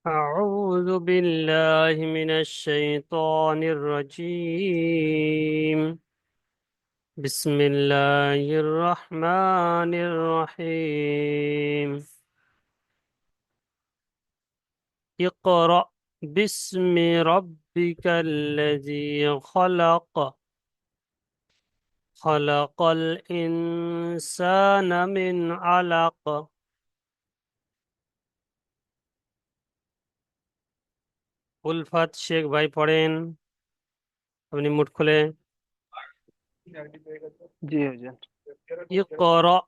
أعوذ بالله من الشيطان الرجيم. بسم الله الرحمن الرحيم. اقرأ باسم ربك الذي خلق. خلق الإنسان من علق. উলফাত শেখ ভাই পড়েন, আপনি মুট খুলে। জি হুজুর। اقرأ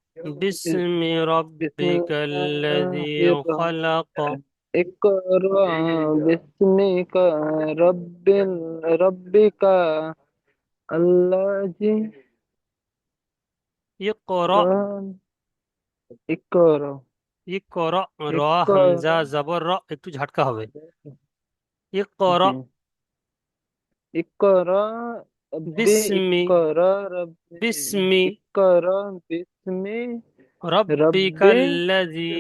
باسم ربك الذي বিসমিল্লাহির خلق. ইকরা বিসমিকা রব্বিল রব্বিকা আল্লাযী اقرأ কান ইকরা ইকরা, র হামজা ইকরা জবর র একটু ঝাটকা হবে। ইকরা জি ইকরা বিস্মি ইকরা রব্বি বিস্মি ইকরা বিসমি রব্বি রব্বিকাল্লাযী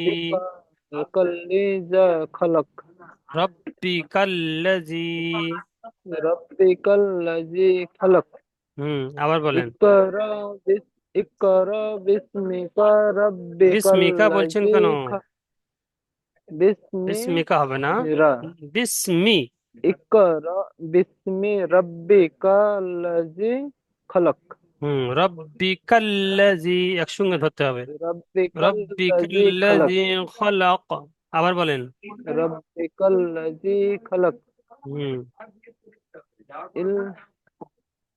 কাল্লিজা খলক রব্বিকাল্লাযী। রব্বিকাল্লাযী খলক আবার বলেন। ইকরা বিস ইকরা বিসমিকা বিস্মিকা বলছেন রাব্বিকাল্লাযী কেন? বিসমি বিস্মিকা হবে না, রা বিস্মি। ইকরা বিসমি রাব্বিকাল্লাযী খলক রব্বিকাল্লাযী একসঙ্গে ধরতে হবে। রাব্বিকাল্লাযী খলক রব্বিকাল্লাযী খলাক। আবার বলেন। রাব্বিকাল্লাযী খলক হুম ইল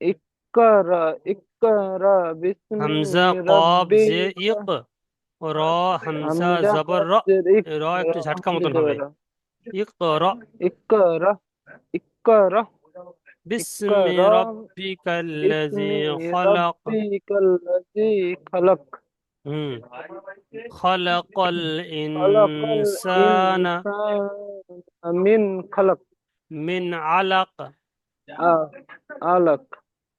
ইকরা ইকরা বিসমি হামজা কব যে রাব্বিকা ইক, র হামজা হামজা জবর র, কবজের ইক র একটু ঝাটকা মতন দিতে হবে। পারো ইক র ইকরা ইকরা বিস্মি ইকরা রব্বিকাল্লাযী বিসমি খলাক। রাব্বিকাল্লাযী খলক হুম খলাকাল খলকাল ইনসানা ইনসানা মিন খলক মিন আলাক। আ আলাক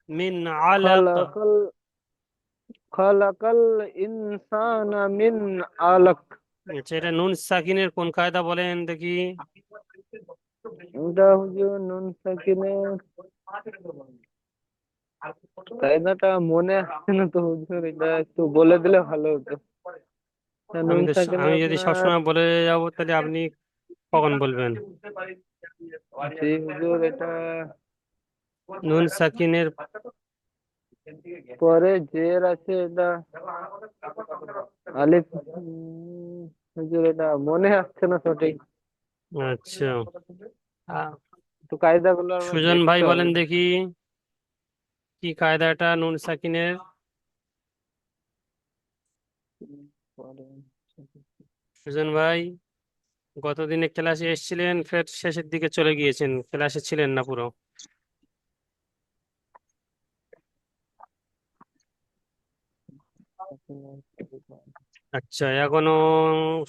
মিন আলাক। খলকাল খলকাল ইনসানা মিন আলাক আচ্ছা, এটা নুন সাকিনের কোন কায়দা বলেন দেখি। এটা হুজুর নুন সাকিনের কায়দাটা মনে আসছে না তো হুজুর, এটা একটু বলে দিলে ভালো হতো। নুন সাকিনে আমি যদি আপনার সবসময় বলে যাবো তাহলে আপনি কখন বলবেন? জি হুজুর, এটা নুন সাকিনের পরে জের আছে, এটা আলিফ হুজুর এটা মনে আসছে না সঠিক। আচ্ছা, আহ, তো কায়দাগুলো আমার সুজন ভাই দেখতে হবে। বলেন দেখি, কি কায়দাটা নুন সাকিনের? পরে সুজন ভাই, গতদিনে ক্লাসে এসেছিলেন, ফের শেষের দিকে চলে গিয়েছেন, ক্লাসে ছিলেন না পুরো। আচ্ছা, এখনো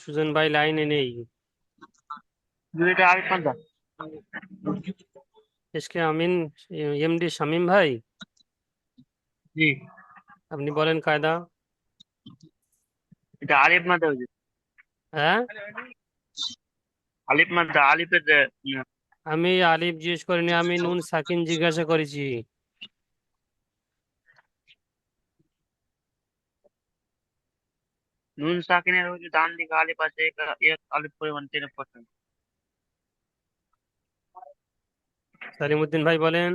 সুজন ভাই লাইনে নেই। দুইটা আরেক পাঁচটা এসকে আমিন, এমডি শামীম ভাই, জি আপনি বলেন কায়দা। এটা আলিফ মাদ্দা হুজুর। হ্যাঁ, আলিফ মাদ্দা আলিফের আমি আলিফ জিজ্ঞেস করিনি, আমি নুন সাকিন জিজ্ঞাসা করেছি। নুন সাকিনের হচ্ছে ডান দিকে আলিফ আছে, এক আলিফ পরিমাণ টেনে পড়ছেন। সালিমউদ্দিন ভাই বলেন।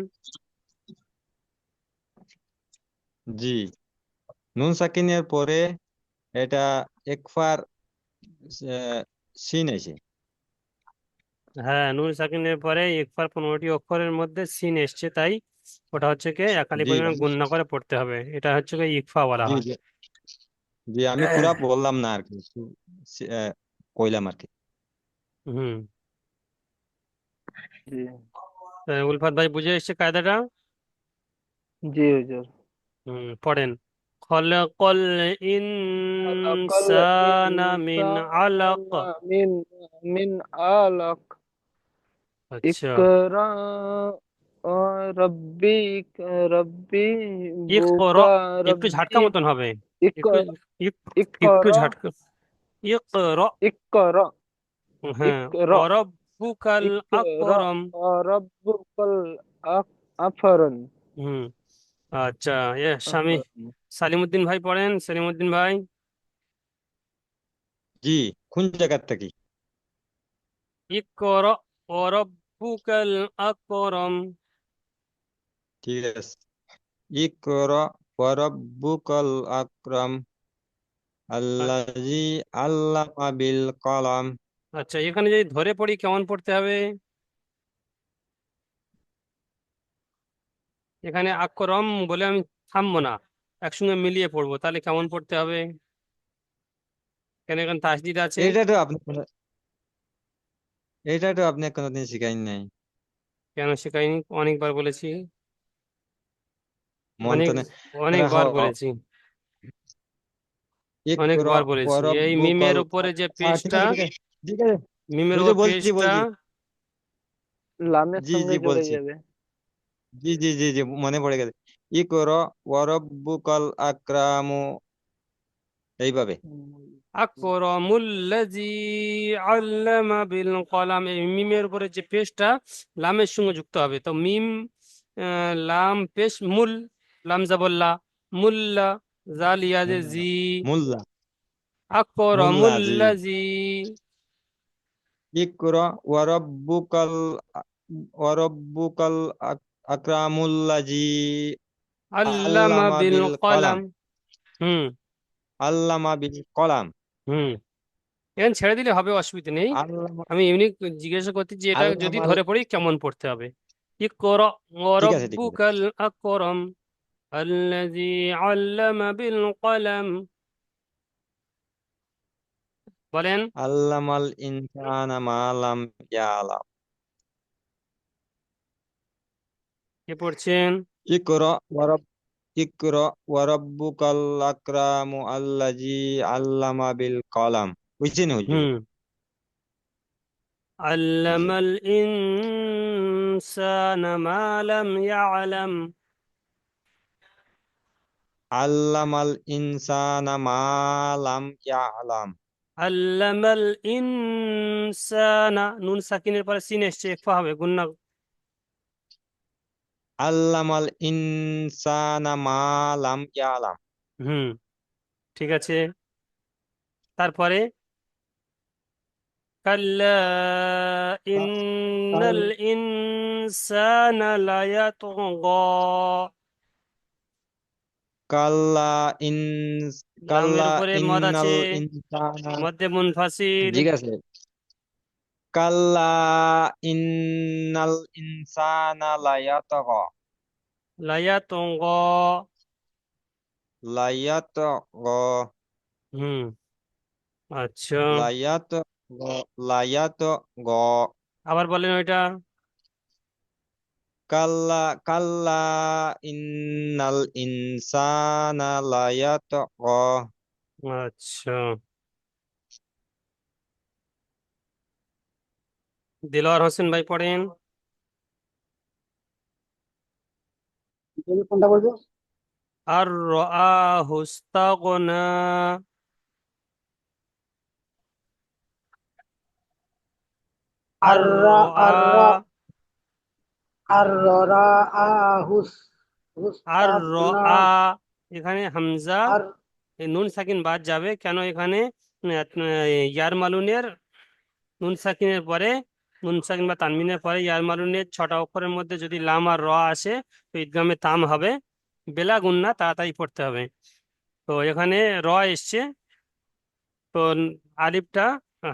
জি, নুন সাকিনের পরে এটা একফার সিন এসে। হ্যাঁ, নুন সাকিনের পরে ইকফার 15টি অক্ষরের মধ্যে সিন এসছে, তাই ওটা হচ্ছে কি একালি জি পরিমাণ গুণনা করে পড়তে হবে, এটা হচ্ছে কি ইকফা বলা জি হয়। জি জি, আমি পুরা বললাম না আর কি, কইলাম আর কি। হুম জি উলফাত ভাই বুঝে এসছে কায়দাটা? জি হুজুর। পড়েন। খলাকাল খলাকাল ইনসানা মিন আলাক। ইনসানা মিন আলাক আচ্ছা, ইকরা রব্বিক রব্বি ইকরা বুকা একটু ঝাটকা রব্বি মতন হবে। ইক একটু একটু ইকরা ঝাটকা। ইকরা। ইকরা হ্যাঁ, ইকরা অরব রব্বুকাল ইকরা আকরম। রাব্বুকাল আফরন। হুম, আচ্ছা, স্বামী আফরন। সালিমুদ্দিন ভাই পড়েন, সালিমুদ্দিন ভাই। জি, কোন জায়গার থেকে? ইকরা ওয়া রব্বুকাল আকরম। ঠিক আছে। ইকরা ওয়া রাব্বুকাল আকরাম আ- আল্লাযী আল্লামা বিল কলম। আচ্ছা, এখানে যদি ধরে পড়ি কেমন পড়তে হবে? এখানে আকরম বলে আমি থামবো না, একসঙ্গে মিলিয়ে পড়বো, তাহলে কেমন পড়তে হবে? কেন এখানে তাসদিদ আছে। এটা তো আপনি এটা তো আপনি কোনোদিন শিখাইন নাই। কেন শেখাইনি? অনেকবার বলেছি, মন অনেক তো নেই। অনেকবার বলেছি, ইকরা অনেকবার ওয়া বলেছি। এই রাব্বুকাল মিমের উপরে যে আচ্ছা, ঠিক পেজটা, আছে ঠিক আছে ঠিক আছে। মিমের বুঝে উপর বলছি পেজটা। বলছি। লামের জি সঙ্গে জি জুড়ে বলছি। যাবে। জি জি জি জি মনে পড়ে গেছে। ইকরা ওয়া রাব্বুকাল আকরামু, এইভাবে। আকরামুল্লাযী আল্লামা বিল কলাম, এই মিমের উপরে যে পেশটা লামের সঙ্গে যুক্ত হবে, তো মিম লাম পেশ মুল, লাম জাবল্লা, মুল্লা, জালিয়া যে জি, মোল্লা। মোল্লা জি। আকরামুল্লাযী ইকরা ওয়া রাব্বুকাল আকরামুল্লাযী আল্লামা আল্লামা বিল বিল কলাম। কলাম। হুম, আল্লামা বিল কলাম। হুম, এখন ছেড়ে দিলে হবে, অসুবিধা নেই। আল্লামা আমি এমনি জিজ্ঞাসা করতে যে এটা যদি আল্লামাল। ধরে পড়ি কেমন পড়তে হবে। ইকরা ওয়া ঠিক আছে ঠিক আছে। রাব্বুকাল আকরাম আল্লাযী আল্লামা বিল কলাম। বলেন। আল্লামাল ইনসানা মা লাম ইয়ালাম। কে পড়ছেন? ইকরা ওয়া রাব ইকরা ওয়া রাব্বুকাল আকরামু আল্লাযী আল্লামা বিল কলাম। বুঝছেন হুজুর? হুম, আল্লামাল ইনসানা মা লাম ইয়ালাম। আল্লামাল ইনসানা মা লাম ইয়ালাম। আল্লামাল ইনসানা, নুন সাকিনের পরে সিন এসছে, ইকফা হবে, গুন্না। আল্লামাল ইনসানা মা লাম ইয়ালাম। হুম, ঠিক আছে। তারপরে কাল্লা ইন্নাল ইনসানা লায়াতগা। কাল্লা ইন লামের কাল্লা উপরে মদ ইন্নাল আছে, ইনসানা। মধ্যে মুনফাসিল। ঠিক আছে। কাল্লা ইন্নাল ইনসানা লায়াতগা। লায়াতগা। লায়াতগা। হুম, আচ্ছা, লায়াতগা। লায়াতগা। আবার বলেন ওইটা। কাল্লা কাল্লা ইন্নাল ইনসানা লায়াতগা। আচ্ছা, দিলওয়ার হোসেন ভাই পড়েন। কোনটা বলবো? আর রাআহু ইস্তাগনা। আর আর রা রাআ, আর রা আর রা হুস আর হুস্তাগনা। রাআ, এখানে হামজা, আর এই নুন সাকিন বাদ যাবে, কেন এখানে ইয়ার মালুনের নুন সাকিনের পরে, নুন সাকিন বা তানবিনের পরে ইয়ার মালুনের 6টা অক্ষরের মধ্যে যদি লাম আর র আসে, তো ঈদগামে তাম হবে, বেলা গুন্না, তাড়াতাড়ি পড়তে হবে। তো এখানে র এসছে, তো আলিফটা,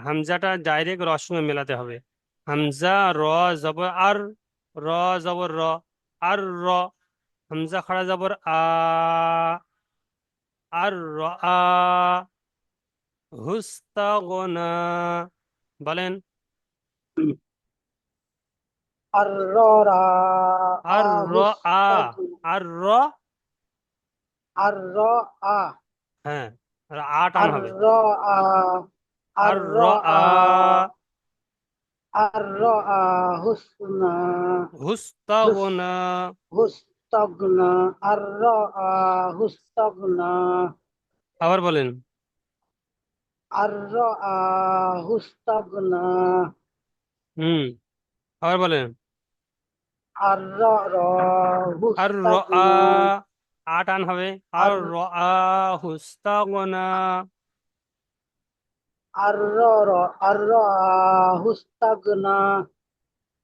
হামজাটা ডাইরেক্ট রর সঙ্গে মেলাতে হবে। হামজা র জবর আর, র জবর র, আর র, হামজা খাড়া জবর আর র হুস্তাগনা। বলেন। আর রা আর র আ, হুস্তাগনা। আর র, আর রা হ্যাঁ, আর আ টান আর হবে। রা আর আর র রা আ আর রা হুসনা হুস হুস্তাগনা। হুস্তাগনা। আর রা হুস্তাগনা। আবার বলেন। আর রা হুস্তাগনা। হুম, আবার বলেন। আর র র আর র আ, হুস্তাগনা। টান হবে। আর আর র আ হুস্তাগনা। আর র র আর র হুস্তাগনা।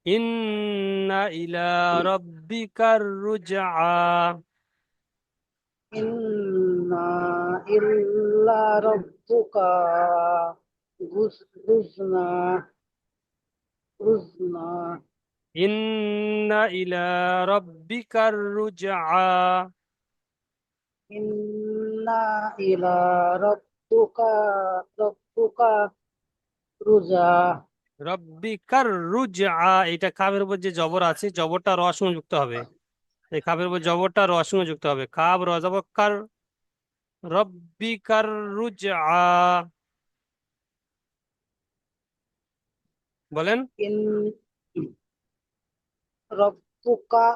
ইন্না ইলা রব্বিকার রুজআ। ইন্না ইল্লা রব্বুকা গুজনা গুজনা। ইন্না ইলা রব্বিকার রুজআ। ইন্না ইলা রব্বুকা রব্বুকা রুজা। রব্বিকার রুজআ, এটা কাবের উপর যে জবর আছে, জবরটা র সঙ্গে যুক্ত হবে। এই কাবের উপর জবরটা র সঙ্গে যুক্ত হবে। কাব র জবর কার, রব্বিকার রুজআ। বলেন। ইন রব্বুকা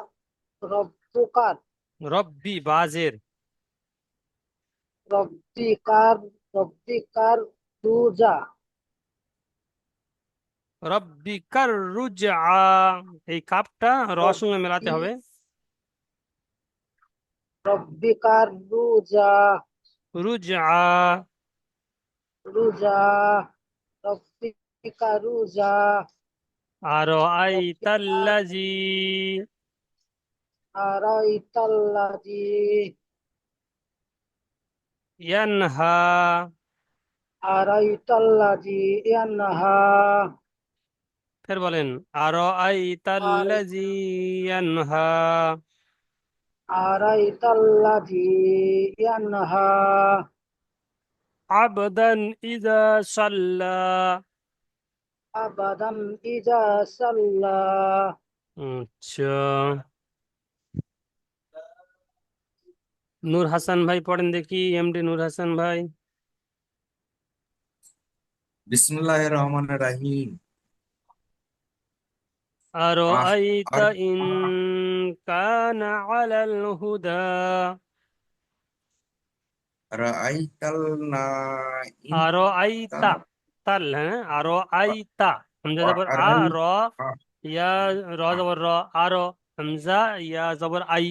রব্বুকার রব্বি বাজের। রব্বিকার রব্বিকার রুজা। রব্বিকার রুজআ, এই কাপটা র সঙ্গে মেলাতে রব্বি হবে। রব্বিকার রুজা রুজআ। রুজা। রব্বিকা রুজা। আর রব্বিকা আইতাল্লাজি আরাইতাল্লাযী ইয়ানহা। আরাইতাল্লাযী ইয়ানহা। ফের বলেন। আর আর আইতাল্লাজি ইয়ানহা। আরাইতাল্লাযী ইয়ানহা আবদান ইজা সাল্লা। আবাদান ইজা সাল্লা। আচ্ছা, নূর হাসান ভাই পড়েন দেখি, এমডি নূর হাসান ভাই। বিসমিল্লাহির রহমানির রহিম। আর আহ আইতা আর ইন কানা আলাল হুদা। রাআইতাল নাইম আর আইতা, তাল, হ্যাঁ, আর আইতা, হামজা জবর আ, আরাই র, ইয়া, র জবর র, আর, হামজা, ইয়া জবর আই।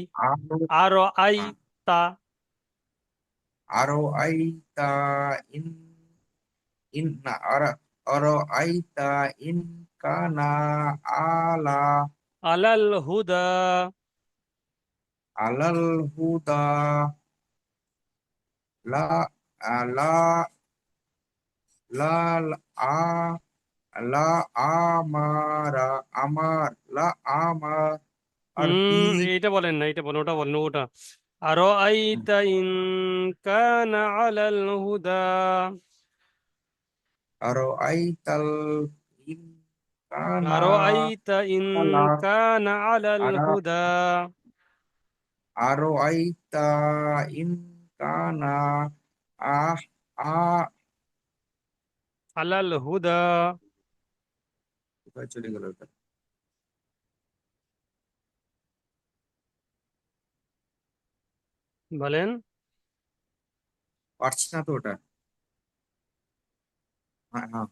আরো আর আইতা। আরো আইতা ইন ইন না আরো আইতা ইন কানা আলা আলাল হুদা। আলাল হুদা লা লা লা আ লা আমারা আমার লা আমার আর বি এইটা বলেন না, এটা বলেন, ওটা বলেন, ওটা। আর আইতা ইন কানা আলাল হুদা। আরো আইতাল ইন কানা আর আইতা ইন আলা কানা আলাল আরা হুদা। আরো আইতা ইন কানা আহ আ আলাল হুদা। কোথায় চলে গেল ওটা? বলেন। পারছি না তো ওটা। হ্যাঁ হ্যাঁ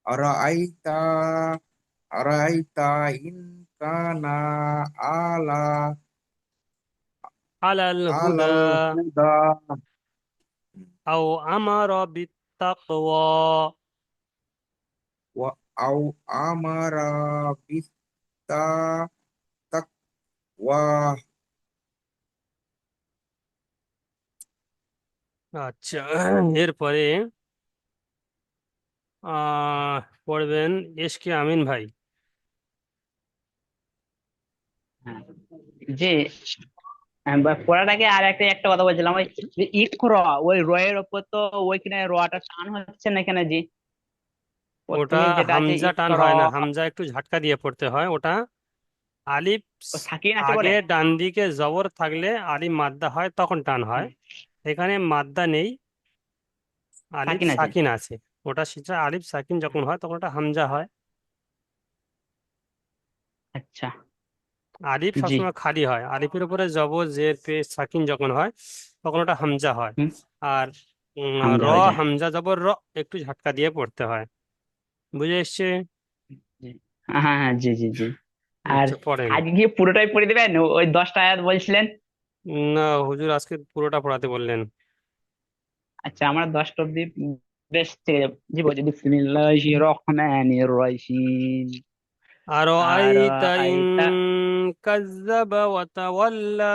আরো আইতা আরো আইতা ইন কানা আলা আলাল হুদা। আলাল হুদা আও আমার বিত্তাকওয়া। ওয়া আও আমারা বিত্তা তাকওয়া আচ্ছা, এরপরে পড়বেন এসকে আমিন ভাই। হ্যাঁ, যে পড়ার আগে আর একটা একটা কথা বলছিলাম, ওই যে ইকর, ওই র এর ওপর তো ওইখানে রটা টান হচ্ছে না কেন জি? ওটা প্রথমেই যেটা আছে হামজা টান ইকর, হয় না, হামজা একটু ঝাটকা দিয়ে পড়তে হয় ওটা। আলিফ ও সাকিন আছে আগে বলে। ডান দিকে জবর থাকলে আলিফ মাদ্দা হয়, তখন টান হয়। হুম, এখানে মাদ্দা নেই, আলিফ সাকিন আছে। সাকিন আছে। ওটা সেটা আলিফ সাকিন যখন হয় তখন ওটা হামজা হয়। আচ্ছা। আলিফ জি। সবসময় খালি হয়, আলিফের উপরে জবর জের পেশ সাকিন যখন হয় তখন ওটা হামজা হয়। হুম, আর র, হামজা হয়ে যায়। হামজা জবর র, একটু ঝাটকা দিয়ে পড়তে হয়। বুঝে এসছে? হ্যাঁ হ্যাঁ, জি জি জি। আর আচ্ছা পড়েন। আজকে কি পুরোটাই পড়ে দিবেন? ওই 10টা আয়াত বলছিলেন। না, হুজুর আজকে পুরোটা পড়াতে বললেন। আচ্ছা, আমরা 10টা অব্দি। বেশ, ঠিক আছে। জি, বলছি বিসমিল্লাহির রহমানির রহিম। আরো আর আইতা ইন আইতা কাজ্জাবা ওয়া তাওয়াল্লা।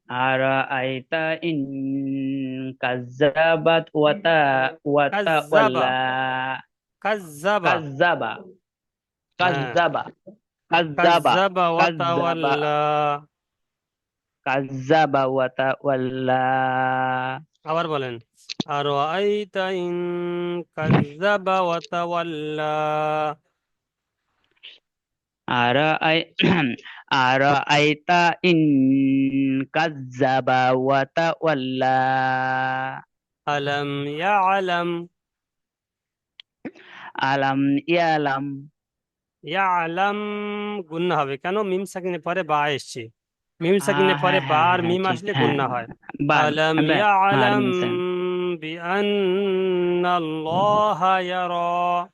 আর আইতা ইন কাজ্জাবাত ওয়াতা কাজ্জাবা, ওয়াল্লা। কাজ্জাবা। কাজ্জাবা হ্যাঁ, কাজ্জাবা কাজ্জাবা কাজ্জাবা ওয়া কাজ্জাবা তাওয়াল্লা। কাজ্জাবা ওয়াতাওয়াল্লা। আবার বলেন। আরো আইতা ইন কাজ্জাবা ওয়া তাওয়াল্লা। আর আই আর আইতা ইন কাজ্জাবা ওয়াতাওয়াল্লা। আলাম ইয়ালাম। আলাম ইয়ালাম। ইয়ালাম গুন্না হবে কেন? মিম সাকিনের পরে বা এসছে। মিম সাকিনের পরে হ্যাঁ বা হ্যাঁ হ্যাঁ আর হ্যাঁ, মিম ঠিক, আসলে হ্যাঁ। গুন্না হয়। বাদ। আলাম আর ইয়ালাম মিনসান। বিআন্নাল্লাহা ইয়ারা।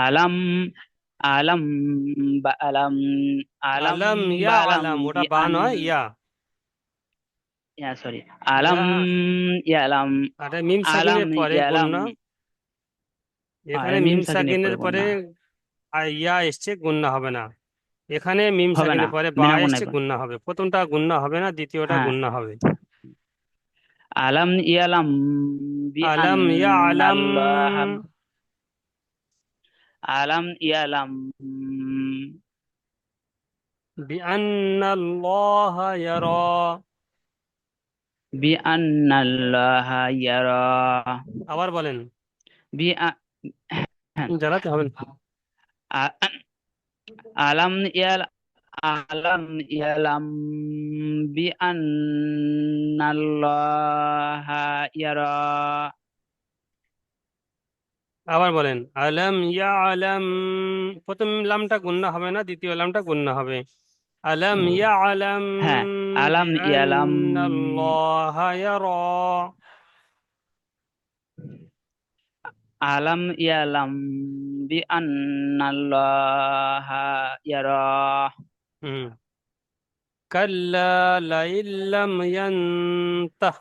আলাম আলাম বা আলাম আলাম আলাম বা আলাম ইয়ালাম, ওটা বি বা আন নয়, ইয়া। Yeah sorry. আলাম ইয়া, ইয়ালাম। আরে মিম আলাম সাকিনের পরে ইয়ালাম। গুন্না। আর এখানে মিম মিম সাকিনের সাকিনের পরে পরে গুণা ইয়া এসছে, গুন্না হবে না। এখানে মিম হবে না, সাকিনের পরে বা বিনা এসছে, গুণায়। গুন্না হবে। প্রথমটা গুন্না হবে না, দ্বিতীয়টা হ্যাঁ। গুন্না হবে। আলাম ইয়ালাম বি আলাম ইয়ালাম আন্নাল্লাহ। আলাম ইয়ালাম বিআন্নাল্লাহা ইয়ারা। বি আন্নাল্লাহ ইয়ারা। আবার বলেন। বি জ্বালাতে হবে না। আ- আলাম ইয়াল আলাম ইয়ালাম বি আন্নাল্লাহ ইয়ারা। আবার বলেন। আলাম ইয়ালাম, প্রথম লামটা গুন্না হবে না, দ্বিতীয় লামটা গুন্না হবে। আলাম ইয়ালাম হ্যাঁ। আলাম ইয়ালাম বিআন্নাল্লাহা ইয়ারা। আলাম ইয়ালাম বি আন্নাল্লাহ ইয়ারা। হুম। কাল্লা লাইন লাম ইয়ান্তাহ।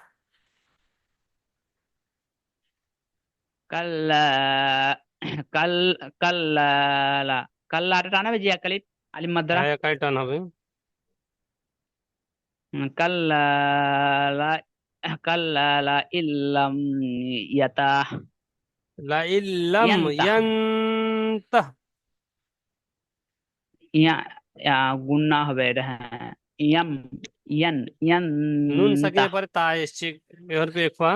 কাল্লা কাল কাল্লা লা কাল্লাটা টানাবে জি একালিপ আলিম মাদ্রা। হ্যাঁ, একাই টান হবে। কাল্লা লা কাল্লা লা ইল্লাম ইয়াতা লাইন লাম ইয়ান্তা। ইয়ান্তাহ। ইয়া ইয়া গুন্না হবে এটা, হ্যাঁ। ইয়াম ইয়ান নুন ইয়ান্তা। সাকিনের পরে তা এসছে, এবার পে একফা।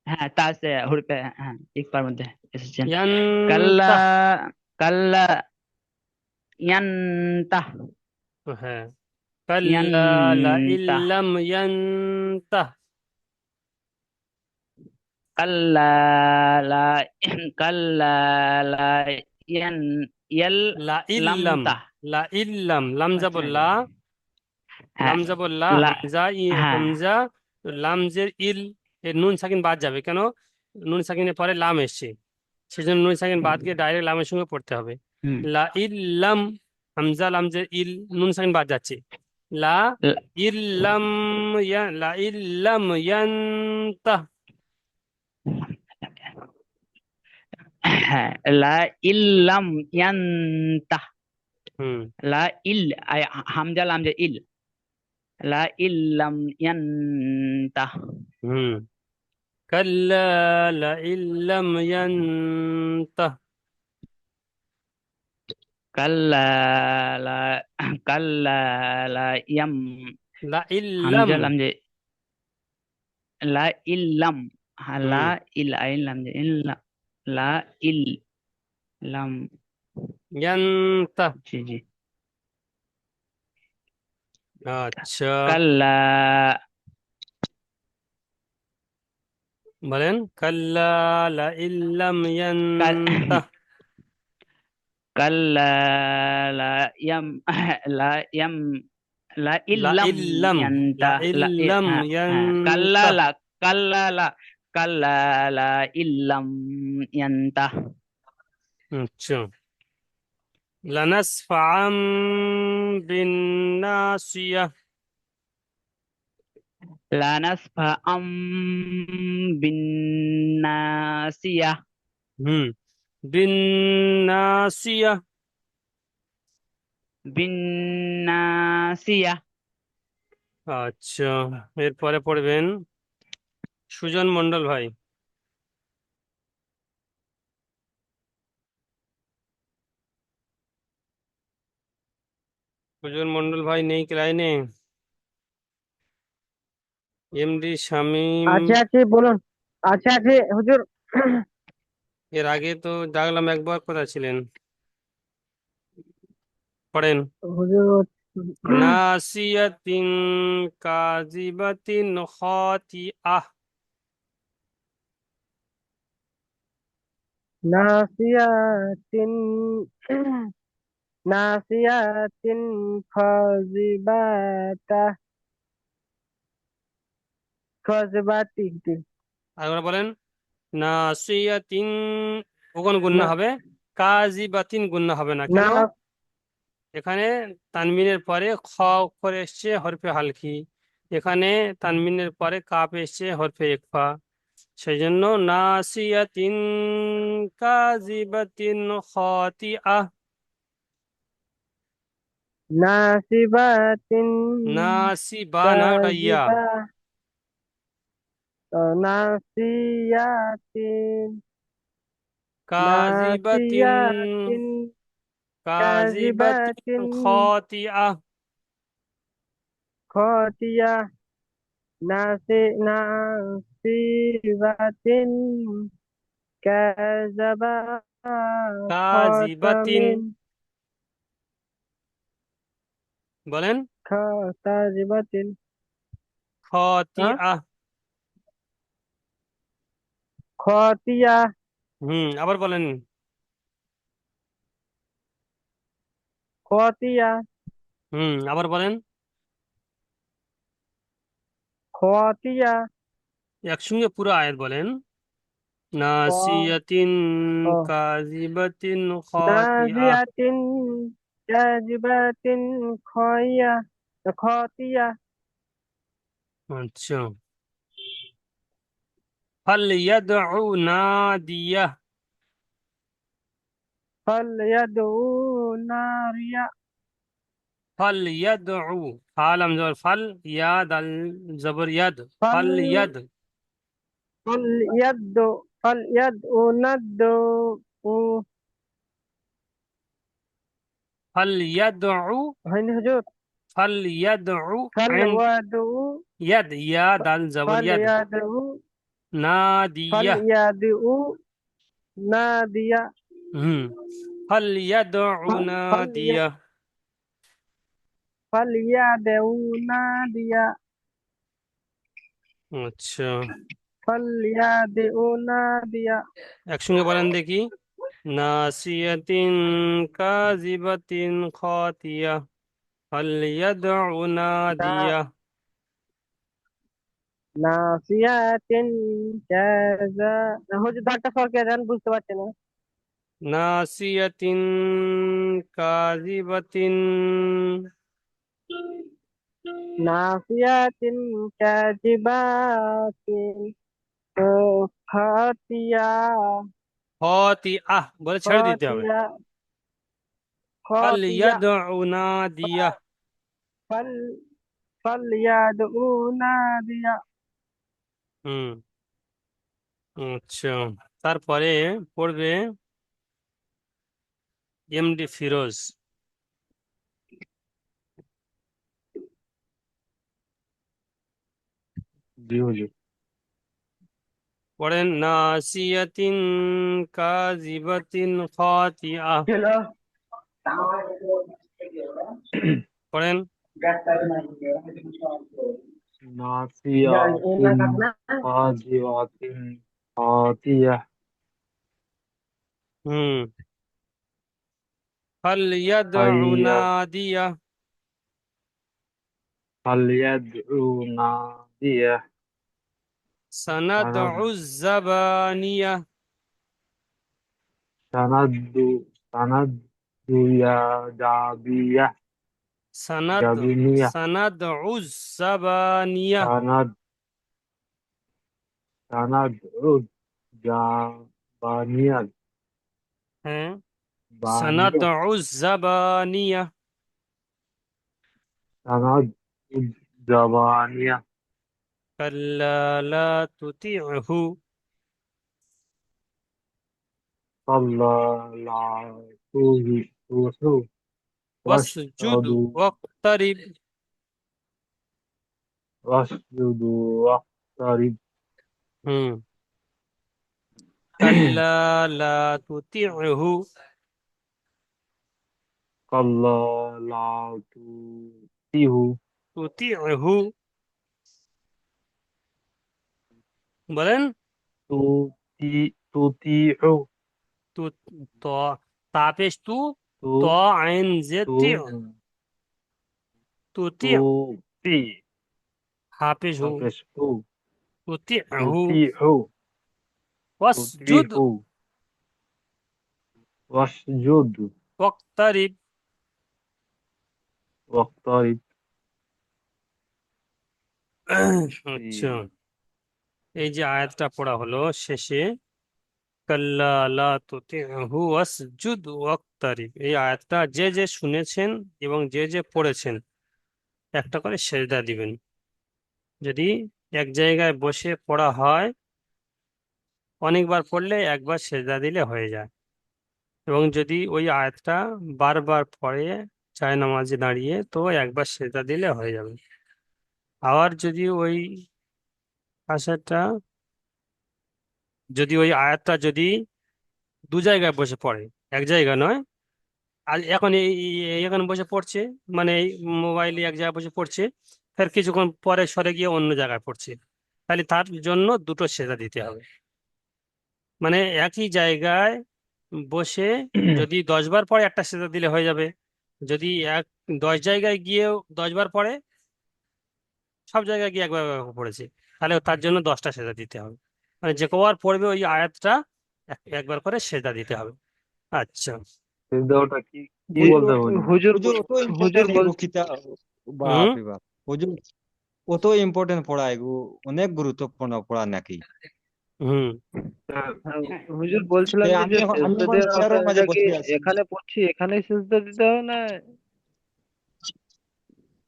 হ্যাঁ, তা সে হুরপে, হ্যাঁ, ইকবার মধ্যে এসেছেন। কাল্লা ইয়ান্তাহ। কাল্লা ইয়ান্তা হ্যাঁ, কাল্লা লাইন ইয়ান্তা লাম ইয়ান্তাহ। কাল্লা লা কাল্লা লা ইয়ান ইয়াল লা ইল্লাম, লামতা। লা ইল্লাম, লাম আচ্ছা, জাবল্লা, হ্যাঁ। লাম জাবল্লা, লা হামজা হ্যাঁ হামজা, লাম জের ইল, এর নুন সাকিন বাদ যাবে কেন? নুন সাকিনের পরে লাম এসছে, সেজন্য নুন সাকিন বাদ গিয়ে ডাইরেক্ট লামের সঙ্গে পড়তে হবে। হুম। লা ইল্লাম, হামজা লাম জের ইল, নুন সাকিন বাদ যাচ্ছে। লা লা ইল্লাম লা ইল্লাম ইয়ান্তাহ। হ্যাঁ, লা ইল্লাম ইয়ান্তা। হুম। লা ইল হামজা লাম যে ইল। লা ইল্লাম ইয়ান্তা। হুম। কাল্লা লাইন লাম ইয়ান্তাহ। কাল্লা লা কাল্লা লা ইয়াম লা ইল্লাম, হামজা লাম যে লা ইল্লাম। লা হুম, ইল আইন লাম যে ইল্লা। লা ইল লাম। ইয়ান্তাহ। জি জি। আচ্ছা, কাল্লা বলেন। কাল্লা লাইন লাম কাল ইয়ান্তাহ। কাল্লা লা ইয়াম লা ইয়াম লা লা ইল্লাম ইল্লাম, লা ইয়ান্তা। ইল্লাম হ্যাঁ হ্যাঁ। কাল্লা ইয়ান্তাহ। লা কাল্লা লা কাল্লা লা ইল্লাম ইয়ান্তাহ আচ্ছা, লানাসফাআম বিন নাসিয়া। লানাসফাআম বিন নাসিয়াহ হুম, বিন নাসিয়া। বিন নাসিয়াহ আচ্ছা, এরপরে পড়বেন সুজন মন্ডল ভাই। সুজন মন্ডল ভাই নেই কি লাইনে? এমডি শামীম। আছে আছে বলুন। আছে আছে হুজুর। এর আগে তো ডাকলাম একবার, কোথায় ছিলেন? পড়েন। হুজুর নাসিয়াতিন কাযিবাতিন খাতিআহ। নাসিয়াতিন নাসিয়াতিন খাজিবাতি আরেকবার বলেন। নাসিয়াতিন, ওখানে গুন্না না হবে, কাযিবাতিন গুন্না হবে না না কেন? এখানে তানমিনের পরে খ অক্ষর এসছে হরফে হালকি, এখানে তানমিনের পরে কাপ এসছে হরফে একফা। সেই জন্য নাসিয়াতিন কাযিবাতিন খাতিআহ। নাসিবাতিন নাসিবা না, ওটা ইয়া। কাজিবা নাসিয়াতিন কাযিবাতিন, নাসিয়াতিন কাযিবাতিন কাজিবাতিন খাতিআহ। খাতিয়া নাসিবাতিন কাযাবা কাযিবাতিন, খাতামিন বলেন। কাযিবাতিন হ্যাঁ খাতিআহ। খাতিয়া আবার বলেন। খাতিয়া আবার বলেন। খাতিয়া একসঙ্গে পুরো আয়াত বলেন। খ নাসিয়াতিন ও কাযিবাতিন খাতিআহ। নাজিয়াতিন কাযিবাতিন খাতিয়া আচ্ছা, ফালইয়াদউ নাদিয়াহ। ফালইয়াদউ নারিয়া ফালইয়াদউ, ফাল হামজা জবর ফাল, ইয়া দাল জবর ইয়াদ। ফাল ফালইয়াদ, ফালইয়াদউ ফালইয়াদউ নাদউ ফালইয়াদউ, হয়নি হুজুর ফালইয়াদউ আইন, ফালওয়াদউ ইয়াদ, ইয়া দাল জবর ইয়াদ। ফালইয়াদউ নাদিয়াহ। ফালইয়াদউ নাদিয়া হুম, ফালইয়াদউ ফালইয়া নাদিয়াহ। ফালইয়াদউ নাদিয়া আচ্ছা, ফালইয়াদউ নাদিয়া একসঙ্গে বলেন দেখি। নাসিয়াতিন কাযিবাতিন খাতিয়া ফালইয়াদউ নাদিয়াহ। নাসিয়াতিন কাযা হুজুর ডাক্তার সরকে যান বুঝতে পারছেন না নাসিয়াতিন কাযিবাতিন, নাসিয়াতিন কাযিবাতিন খাতিয়া খাতিআহ বলে ছেড়ে দিতে হবে। খাতিয়া খাতিয়া ফালইয়াদউ নাদিয়াহ। ফাল ফালইয়াদউ নাদিয়া হুম, আচ্ছা, তারপরে পড়বে এমডি ফিরোজ। জি হুজুর। পড়েন। নাসিয়াতিন কাযিবাতিন খাতিআহ। হ্যালো পড়েন। নাসিয়াতিন কাযিবাতিন খাতিয়া হুম, ফালইয়াদউ ফাইয়া নাদিয়াহ। ফালইয়াদউ নাদিয়া سندع الزبانية. سند سند يا جابية جابينية سندع الزبانية. سند سند جابانية ها، بانية سندع الزبانية. سند جبانية كلا لا تطيعه صلى لا توه واسجد واشهدوا واقترب. واسجدوا واقترب هم. كلا لا تطيعه كلا لا تطيعه تطيعه বলেন تطيعه তো ত তাপেশ তু ত تو আইন জে تو তি তুতি تطيع হাফেজ হু تطيعه তুতি হু تطيعه ওয়াসজুদ تطيعه واسجد ওয়াক্তারিব। واقترب আচ্ছা, এই যে আয়াতটা পড়া হলো শেষে, কাল্লা লা তুতিহু ওয়াসজুদ ওয়াক্তারিব, এই আয়াতটা যে যে শুনেছেন এবং যে যে পড়েছেন একটা করে সেজদা দিবেন। যদি এক জায়গায় বসে পড়া হয়, অনেকবার পড়লে একবার সেজদা দিলে হয়ে যায়। এবং যদি ওই আয়াতটা বারবার পড়ে চায় নামাজে দাঁড়িয়ে, তো একবার সেজদা দিলে হয়ে যাবে। আবার যদি ওই ভাষাটা, যদি ওই আয়াতটা যদি দু জায়গায় বসে পড়ে, এক জায়গা নয়, আর এখন এখানে বসে পড়ছে, মানে এই মোবাইলে এক জায়গায় বসে পড়ছে, ফের কিছুক্ষণ পরে সরে গিয়ে অন্য জায়গায় পড়ছে, তাহলে তার জন্য দুটো সেজদা দিতে হবে। মানে একই জায়গায় বসে যদি 10 বার পরে একটা সেজদা দিলে হয়ে যাবে। যদি 10 জায়গায় গিয়েও 10 বার পড়ে, সব জায়গায় গিয়ে একবার একবার পড়েছে, তাহলে তার জন্য 10টা সেজদা দিতে হবে। মানে যে কবার পড়বে ওই আয়াতটা একবার করে সেজদা দিতে হবে। আচ্ছা। সিজদাটা কি কি জি, বলতে হবে? হুজুর হুজুর অত হুজুর ইম্পর্টেন্ট বল এগো কিতা, বাপ হুম। রে বাপ হুজুর, অত ইম্পর্টেন্ট পড়া এগো, অনেক গুরুত্বপূর্ণ পড়া নাকি? হুম। হ্যাঁ, হুজুর বলছিলাম যে আমি যে এখন সেজদা দেওয়ার কথা, চেয়ারের মাঝে এটা কি বসে আছি। এখানে পড়ছি এখানেই সেজদা দিতে হবে না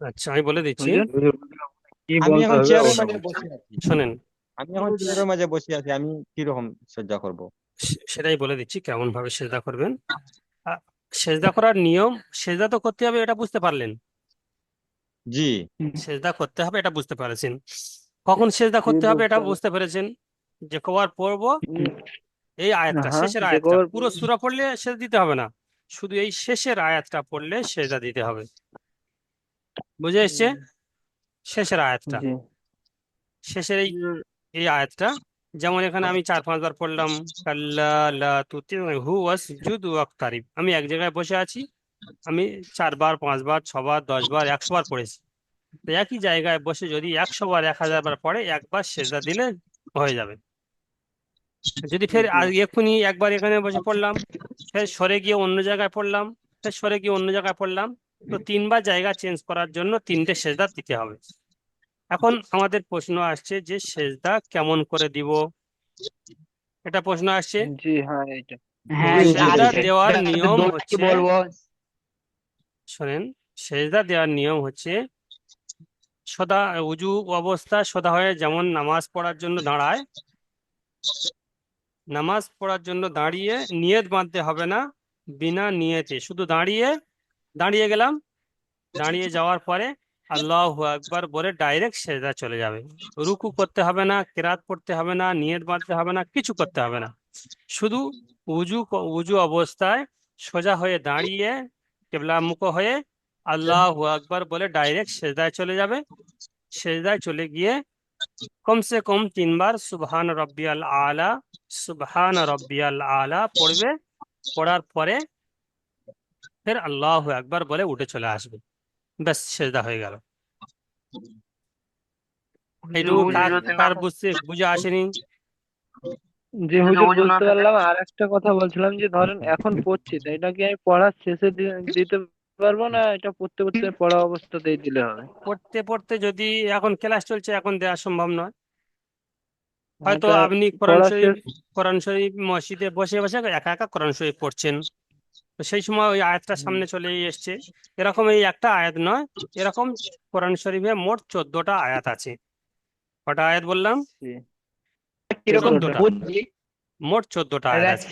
আচ্ছা, আমি বলে দিচ্ছি, হুজুর? হুজুর, কি আমি বলতে এখন হবে চেয়ারের ওটা মাঝে বলতে বসে আছি। শোনেন, আমি এখন চেয়ারের মাঝে বসে আছি, আমি কিরকম সজ্জা করব? সেটাই বলে দিচ্ছি কেমন ভাবে সেজদা করবেন। আ- সেজদা করার নিয়ম, সেজদা তো করতে হবে এটা বুঝতে পারলেন, জি সেজদা করতে হবে এটা বুঝতে পেরেছেন। কখন সেজদা জি, করতে হবে এটা বুঝতে বুঝতে পেরেছেন, যে কবার পড়বো এই আয়াতটা, হ্যাঁ, শেষের যে আয়াতটা, কবার পুরো সূরা পড়লে সেজদা দিতে হবে না, শুধু এই শেষের আয়াতটা পড়লে সেজদা দিতে হবে। বুঝে এসছে? শেষের আয়াতটা, জি শেষের এই এই আয়াতটা, যেমন এখানে আমি 4-5 বার পড়লাম, কাল্লা লা তুতিহু ওয়াসজুদ ওয়াক্তারিব, আমি এক জায়গায় বসে আছি, আমি 4 বার 5 বার 6 বার 10 বার 100 বার পড়েছি। তো একই জায়গায় বসে যদি 100 বার 1000 বার পড়ে, একবার সেজদা দিলে হয়ে যাবে। যদি ফের জি এক্ষুনি একবার এখানে বসে পড়লাম, ফের সরে গিয়ে অন্য জায়গায় পড়লাম, ফের সরে গিয়ে অন্য জায়গায় পড়লাম, তো 3 বার জায়গা চেঞ্জ করার জন্য 3টে সেজদা দিতে হবে। এখন আমাদের প্রশ্ন আসছে যে সেজদা কেমন করে দিব, এটা প্রশ্ন আসছে। জি, হ্যাঁ এটা। তো হ্যাঁ, জি হুজুর সেজদা এটা। দেওয়ার তাদের নিয়ম দোষ কি হচ্ছে, বলবো? শোনেন, সেজদা দেওয়ার নিয়ম হচ্ছে, সদা উজু অবস্থায় সদা হয়ে যেমন নামাজ পড়ার জন্য দাঁড়ায়, নামাজ পড়ার জন্য দাঁড়িয়ে নিয়ত বাঁধতে হবে না, বিনা নিয়তে শুধু দাঁড়িয়ে গেলাম, দাঁড়িয়ে যাওয়ার পরে আল্লাহু আকবার বলে ডাইরেক্ট সেজদা চলে যাবে। রুকু করতে হবে না, কেরাত পড়তে হবে না, নিয়ত বাঁধতে হবে না, কিছু করতে হবে না। শুধু উজু অবস্থায় সোজা হয়ে দাঁড়িয়ে কেবলামুখ হয়ে আল্লাহু আকবার বলে ডাইরেক্ট সেজদায় চলে যাবে। সেজদায় চলে গিয়ে কমসে কম 3 বার সুবহান রব্বিয়াল আলা, সুবহান রব্বিয়াল আলা পড়বে। পড়ার পরে ফের আল্লাহু আকবার বলে উঠে চলে আসবে, ব্যাস সেজদা হয়ে গেল। এইটুকু কার বুঝে আসেনি? যে হুজুর বুঝতে পারলাম। আর একটা কথা বলছিলাম যে ধরেন এখন পড়ছি, তো এটা কি আমি পড়ার শেষে দিতে পারবো, না এটা পড়তে পড়তে পড়া অবস্থাতেই দিলে হবে? পড়তে পড়তে যদি এখন ক্লাস চলছে, এখন দেওয়া সম্ভব নয়। হয়তো এটা আপনি পড়া শেষ। কোরআন শরীফ মসজিদে বসে বসে একা একা কোরআন শরীফ পড়ছেন, তো সেই সময় ওই আয়াতটা সামনে চলে এসছে। এরকম এই একটা আয়াত নয়, এরকম কোরআন শরীফে মোট 14টা আয়াত আছে। কটা আয়াত বললাম? জি, কিরকম 14টা। বুঝছি মোট 14টা আয়াত আছে।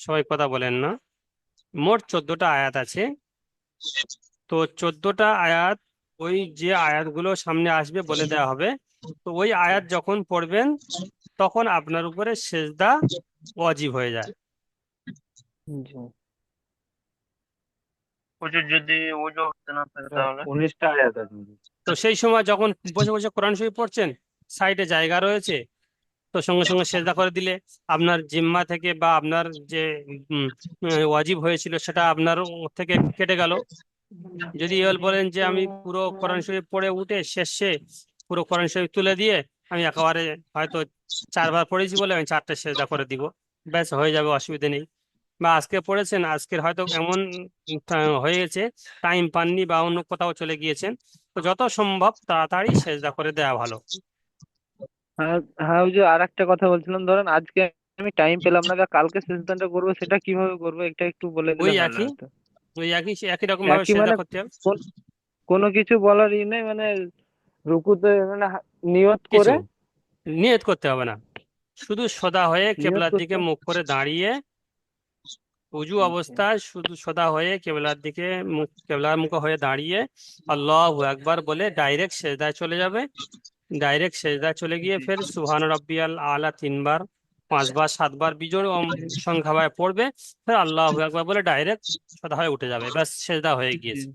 সবাই কথা বলেন না। মোট 14টা আয়াত আছে। তো 14টা আয়াত, ওই যে আয়াতগুলো সামনে আসবে বলে দেওয়া হবে, তো ওই আয়াত যখন পড়বেন তখন আপনার উপরে সেজদা ওয়াজিব হয়ে যায়। জি। হুজুর যদি ওযু হতে না থাকে তাহলে 19টা আয়াত আছে হুজুর। তো সেই সময় যখন বসে বসে কোরআন শরীফ পড়ছেন, সাইডে জায়গা রয়েছে, তো সঙ্গে সঙ্গে সেজদা করে দিলে আপনার জিম্মা থেকে বা আপনার যে উম, ওয়াজিব হয়েছিল সেটা আপনার থেকে কেটে গেল। যদি বলেন যে আমি পুরো কোরআন শরীফ পড়ে উঠে শেষে পুরো কোরআন শরীফ তুলে দিয়ে আমি একেবারে হয়তো 4বার পড়েছি বলে আমি 4টে সেজদা করে দিব, ব্যাস হয়ে যাবে, অসুবিধা নেই। বা আজকে পড়েছেন, আজকের হয়তো এমন হয়ে গেছে টাইম পাননি বা অন্য কোথাও চলে গিয়েছেন, তো যত সম্ভব তাড়াতাড়ি সেজদা করে দেওয়া ভালো। হ্যাঁ হ্যাঁ হুজুর, আর একটা কথা বলছিলাম, ধরেন আজকে আমি টাইম পেলাম না, বা কালকে সিজদাটা করবো, সেটা কিভাবে করবো এটা একটু বলে ওই দিলে ভালো একই হতো। ওই একই একই রকম ভাবে একই সেজদা মানে করতে হবে। কোনো কিছু বলার ই নেই মানে, রুকুতে মানে নিয়ত কিছু করে। নিয়ত করতে হবে না, শুধু সোজা হয়ে নিয়ত কেবলার দিকে করতে। মুখ করে দাঁড়িয়ে উজু আচ্ছা। অবস্থায় শুধু সোজা হয়ে কেবলার দিকে কেবলার মুখ হয়ে দাঁড়িয়ে আল্লাহু আকবার বলে ডাইরেক্ট সেজদায় চলে যাবে। ডাইরেক্ট সেজদায় চলে গিয়ে ফের সুবহান রাব্বিয়াল আলা 3বার 5বার 7বার বিজোড় সংখ্যা ভাবে পড়বে, ফের আল্লাহু আকবার বলে ডাইরেক্ট সোজা হয়ে উঠে যাবে, ব্যাস সেজদা হয়ে জি গিয়েছে।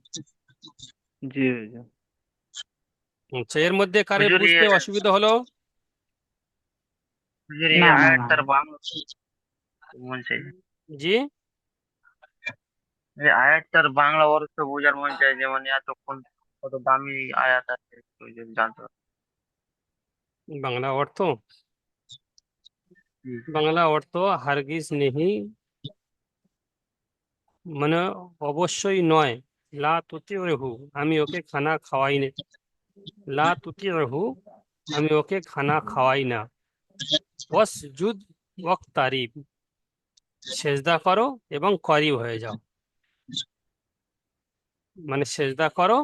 জি হুজুর। আচ্ছা, এর মধ্যে কারে হুজুর বুঝতে অসুবিধা হলো? হুজুর না এই না না আয়াতটার বাংলা মন চাই। জি, এই আয়াতটার বাংলা অর্থ বোঝার মন চাই, যেমন এতক্ষণ কত দামি আয়াত আছে ওই জন্য জানতে হবে। বাংলা অর্থ? জি। বাংলা অর্থ হারগিজ নেহি, মানে অবশ্যই নয়। লা তুতিউহু, আমি ওকে খানা খাওয়াই না। লা তুতিউহু, আমি ওকে খানা খাওয়াই না। ওয়াসজুদ ওয়াকতারিব, সেজদা করো এবং করিব হয়ে যাও। মানে সেজদা করো,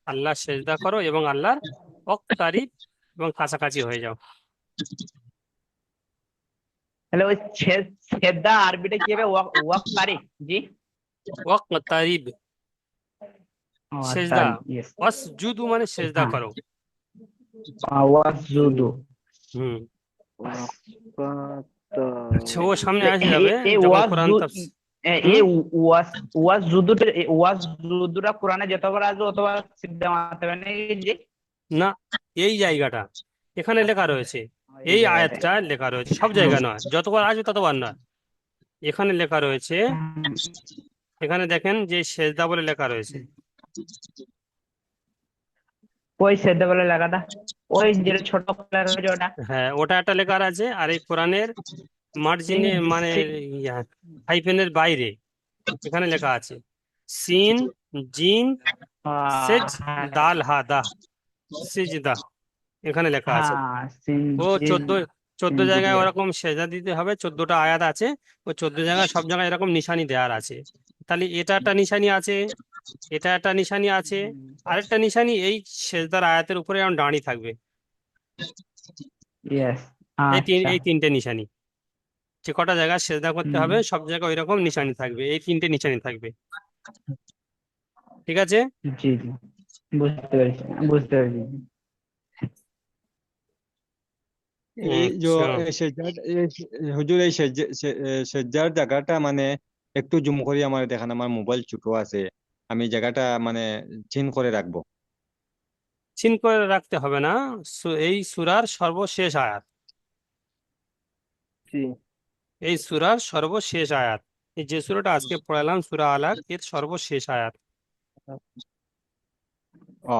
আল্লাহ সেজদা করো এবং আল্লাহর ওয়াকতারিব এবং কাছাকাছি হয়ে যাও। তাহলে ওই সেদ্দা আরবিটা কি হবে? ওয়াক তারিক। জি। ওয়াকতারিব ও সেজদা, তারিক, ইয়েস। ওয়াসজুদু মানে সেজদা হ্যাঁ, করো। ওয়াসজুদু। হুম। আচ্ছা, ও সামনে ওয়াক্কাতার। আসে এই যাবে এই যখন কোরআন ওয়াসজুদ, হুম। এই ওয়াসজুদুটা কোরআনে যতবার আসবে অতবার সিজদা মারতে হবে না, এই যে না, এই জায়গাটা এখানে লেখা রয়েছে, এই এই জায়গাটায়। আয়াতটা লেখা রয়েছে, সব জায়গা নয়, যতবার আসবে ততবার নয়। এখানে লেখা রয়েছে, এখানে দেখেন যে সেজদা বলে লেখা রয়েছে। ওই সেদ্দা বলে লাগাটা, ওই যেটা ছোট লেখা রয়েছে ওটা। হ্যাঁ, ওটা একটা লেখা আছে, আর এই কোরআনের সিন মার্জিনে মানে সিন হাইফেনের বাইরে এখানে লেখা আছে সিন জিন সেজ হ্যাঁ দাল হা দা সিজদা, এখানে লেখা আছে। হ্যাঁ, সিন ও জিন 14 জায়গায় সিনজিয়া। ওরকম সেজদা দিতে হবে, 14টা আয়াত আছে। ও 14 জায়গায় সব জায়গায় এরকম নিশানি দেওয়ার আছে। তাহলে এটা একটা নিশানি আছে, এটা একটা নিশানি আছে, আরেকটা নিশানি এই সেজদার আয়াতের উপরে যেমন দাঁড়িয়ে থাকবে। ইয়েস। আচ্ছা। এই 3টে নিশানি, যে কটা জায়গায় সেজদা করতে হুম, হবে সব জায়গায় ওই রকম নিশানি থাকবে, এই 3টে নিশানি থাকবে। ঠিক আছে। জি জি, বুঝতে পেরেছি, বুঝতে পেরেছি। এই যে আচ্ছা, হুজুর এই সেজদার জায়গাটা মানে একটু জুম করে আমার দেখান, আমার মোবাইল ছোট আছে, আমি জায়গাটা মানে চিন করে রাখবো। চিন করে রাখতে হবে না, এই সূরার সর্বশেষ আয়াত, জি। এই সূরার সর্বশেষ আয়াত, এই যে সূরাটা আজকে পড়ালাম সূরা আলাক, এর সর্বশেষ আয়াত। ও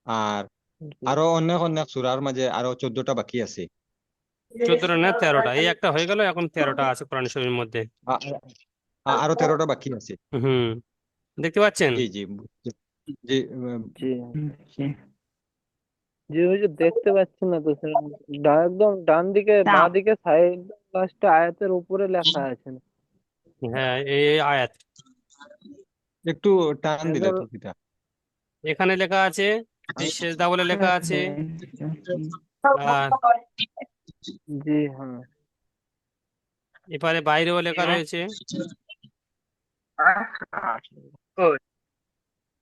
আর জি। আরো অনেক অনেক সূরার মাঝে আরো 14টা বাকি আছে। 14টা না 13টা, এই একটা হয়ে গেল, এখন 13টা আছে কোরআন শরীফের মধ্যে। আ- আরো 13টা বাকি আছে। হুম, দেখতে পাচ্ছেন? জি জি জি জি জি। জি হুজুর দেখতে পাচ্ছি না তো সেরকম। একদম ডান দিকে না, বাঁ দিকে সাইড লাস্টে আয়াতের উপরে লেখা আছে। হ্যাঁ, এই আয়াত একটু টান দিলে একদম টুপিটা। এখানে লেখা আছে, সেজদা বলে লেখা আছে। আর জি হ্যাঁ এপারে বাইরেও লেখা রয়েছে।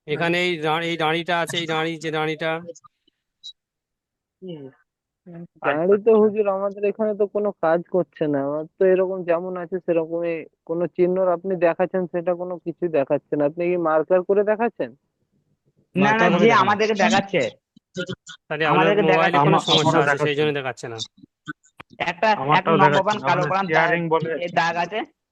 এখানে এই দাঁড়িটা আছে, এই যে দাঁড়িটা, দাঁড়ি তো হুজুর আমাদের এখানে তো কোনো কাজ করছে না, আমার তো এরকম যেমন আছে সেরকমই। কোনো চিহ্ন আপনি দেখাচ্ছেন, সেটা কোনো কিছু দেখাচ্ছে না। আপনি কি মার্কার করে দেখাচ্ছেন? না না, মার্কার করে যে দেখানো। আমাদেরকে দেখাচ্ছে, তাহলে আপনার আমাদেরকে মোবাইলে দেখাচ্ছে। কোনো আমারও সমস্যা আছে, সেই দেখাচ্ছে জন্য না। দেখাচ্ছে না। একটা আমারটাও নম্বর দেখাচ্ছে না, কালো মানে করান শেয়ারিং বলে দাগ আছে,